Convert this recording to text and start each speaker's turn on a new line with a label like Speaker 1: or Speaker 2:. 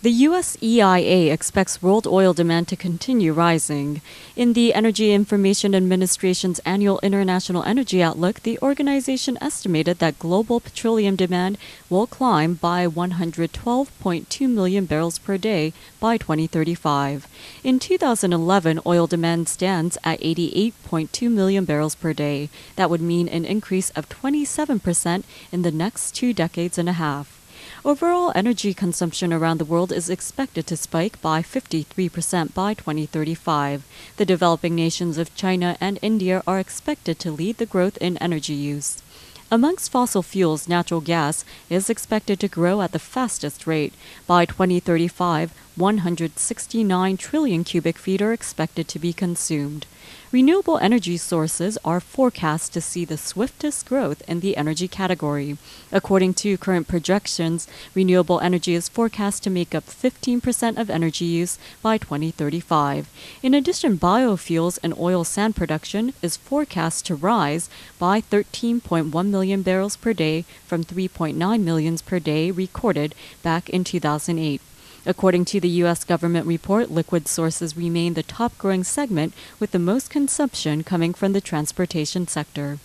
Speaker 1: The US EIA expects world oil demand to continue rising. In the Energy Information Administration's annual International Energy Outlook, the organization estimated that global petroleum demand will climb by 112.2 million barrels per day by 2035. In 2011, oil demand stands at 88.2 million barrels per day. That would mean an increase of 27% in the next 2 decades and a half. Overall energy consumption around the world is expected to spike by 53% by 2035. The developing nations of China and India are expected to lead the growth in energy use. Amongst fossil fuels, natural gas is expected to grow at the fastest rate. By 2035, 169 trillion cubic feet are expected to be consumed. Renewable energy sources are forecast to see the swiftest growth in the energy category. According to current projections, renewable energy is forecast to make up 15% of energy use by 2035. In addition, biofuels and oil sand production is forecast to rise by 13.1 million barrels per day from 3.9 million per day recorded back in 2008. According to the U.S. government report, liquid sources remain the top growing segment, with the most consumption coming from the transportation sector.